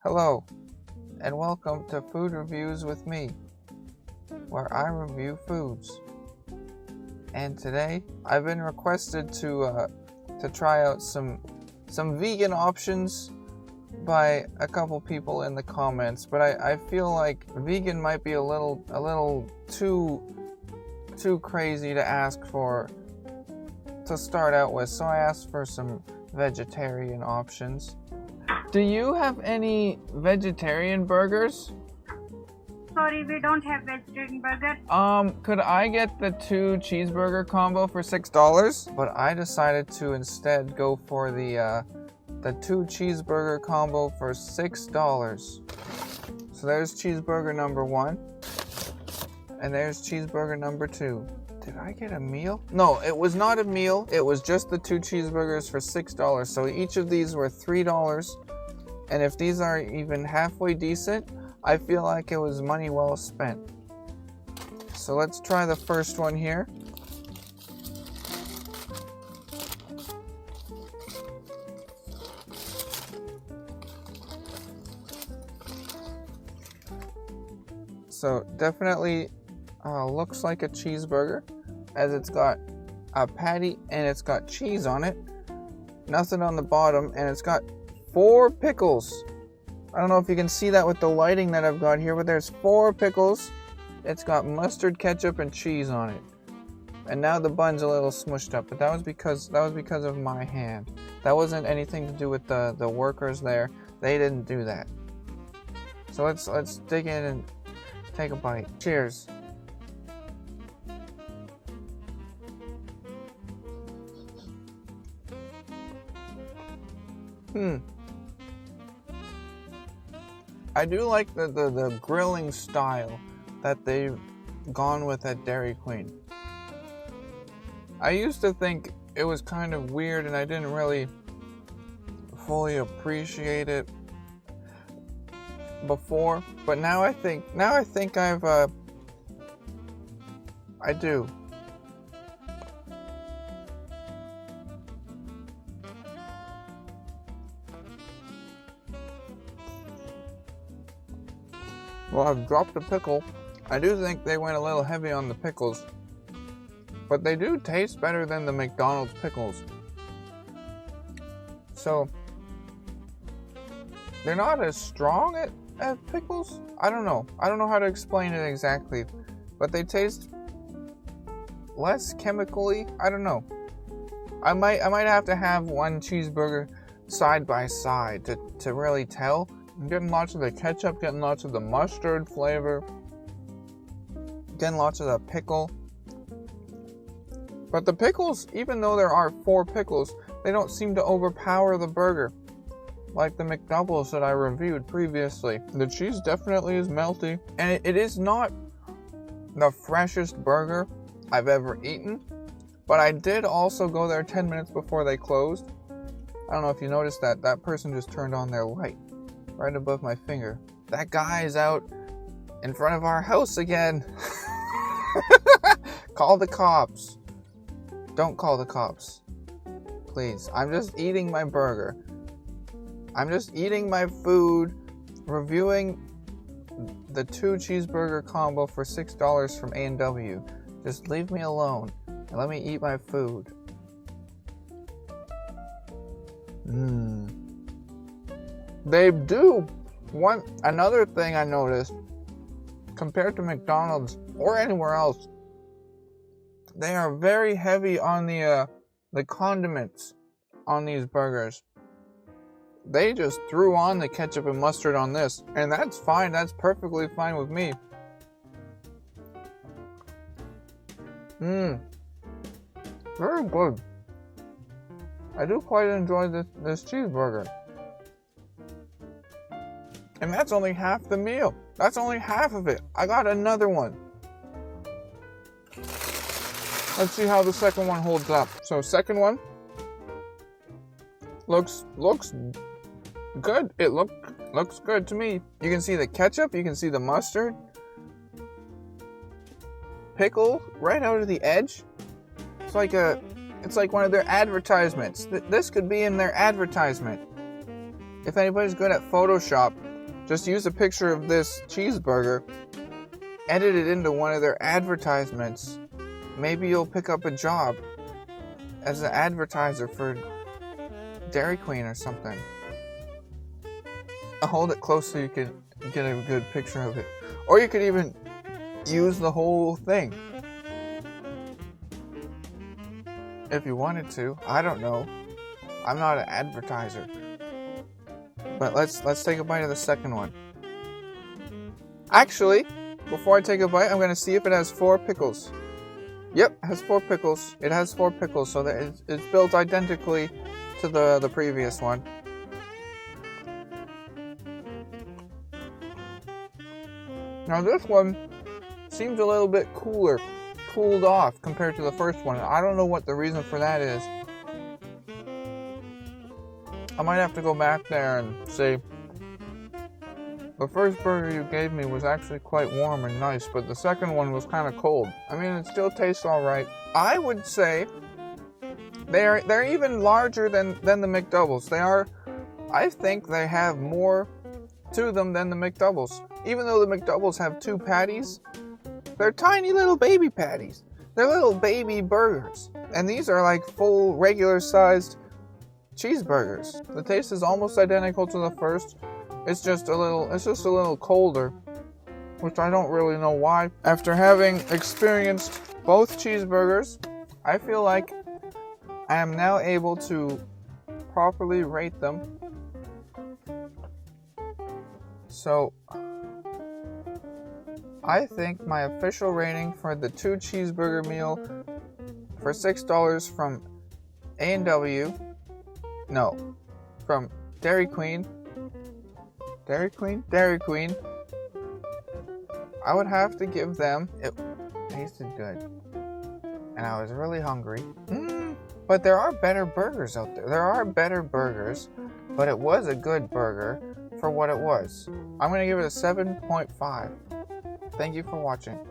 Hello, and welcome to Food Reviews with me, where I review foods. And today, I've been requested to try out some vegan options by a couple people in the comments, but I feel like vegan might be a little too crazy to ask for to start out with, so I asked for some vegetarian options. Do you have any vegetarian burgers? Sorry, we don't have vegetarian burger. Could I get the 2 cheeseburger combo for $6? But I decided to instead go for the 2 cheeseburger combo for $6. So there's cheeseburger number 1, and there's cheeseburger number 2. Did I get a meal? No, it was not a meal. It was just the 2 cheeseburgers for $6. So each of these were $3. And if these are even halfway decent, I feel like it was money well spent. So let's try the first one here. So definitely looks like a cheeseburger, as it's got a patty and it's got cheese on it. Nothing on the bottom, and it's got 4 pickles. I don't know if you can see that with the lighting that I've got here, but there's 4 pickles. It's got mustard, ketchup, and cheese on it. And now the bun's a little smushed up, but that was because of my hand. That wasn't anything to do with the workers there. They didn't do that. So let's dig in and take a bite. Cheers. I do like the grilling style that they've gone with at Dairy Queen. I used to think it was kind of weird and I didn't really fully appreciate it before, but now I think I do. Well, I've dropped a pickle. I do think they went a little heavy on the pickles, but they do taste better than the McDonald's pickles. So, they're not as strong as pickles? I don't know how to explain it exactly, but they taste less chemically. I don't know. I might have to have one cheeseburger side by side to really tell. I'm getting lots of the ketchup, getting lots of the mustard flavor, getting lots of the pickle. But the pickles, even though there are 4 pickles, they don't seem to overpower the burger like the McDoubles that I reviewed previously. The cheese definitely is melty, and it is not the freshest burger I've ever eaten, but I did also go there 10 minutes before they closed. I don't know if you noticed that person just turned on their light right above my finger. That guy is out in front of our house again. Call the cops. Don't call the cops. Please. I'm just eating my burger. I'm just eating my food, reviewing the 2 cheeseburger combo for $6 from A&W. Just leave me alone and let me eat my food. They do. Another thing I noticed, compared to McDonald's or anywhere else, they are very heavy on the condiments on these burgers. They just threw on the ketchup and mustard on this, and that's fine. That's perfectly fine with me. Very good. I do quite enjoy this cheeseburger. And that's only half the meal. That's only half of it. I got another one. Let's see how the second one holds up. So second one looks good. It looks good to me. You can see the ketchup, you can see the mustard. Pickle right out of the edge. It's like one of their advertisements. This could be in their advertisement. If anybody's good at Photoshop, just use a picture of this cheeseburger, edit it into one of their advertisements. Maybe you'll pick up a job as an advertiser for Dairy Queen or something. I'll hold it close so you can get a good picture of it. Or you could even use the whole thing if you wanted to. I don't know. I'm not an advertiser. But let's take a bite of the second one. Actually, before I take a bite, I'm going to see if it has 4 pickles. Yep, it has 4 pickles. It has 4 pickles, so that it's built identically to the previous one. Now this one seems a little bit cooled off compared to the first one. I don't know what the reason for that is. I might have to go back there and say, the first burger you gave me was actually quite warm and nice, but the second one was kind of cold. I mean, it still tastes alright. I would say they're even larger than the McDoubles. I think they have more to them than the McDoubles. Even though the McDoubles have 2 patties, they're tiny little baby patties. They're little baby burgers. And these are like full, regular-sized cheeseburgers. The taste is almost identical to the first. It's just a little colder, which I don't really know why. After having experienced both cheeseburgers, I feel like I am now able to properly rate them. So, I think my official rating for the 2 cheeseburger meal for $6 from A&W, no, from Dairy Queen, I would have to give them, it tasted good, and I was really hungry. But there are better burgers out there. There are better burgers, but it was a good burger for what it was. I'm going to give it a 7.5. Thank you for watching.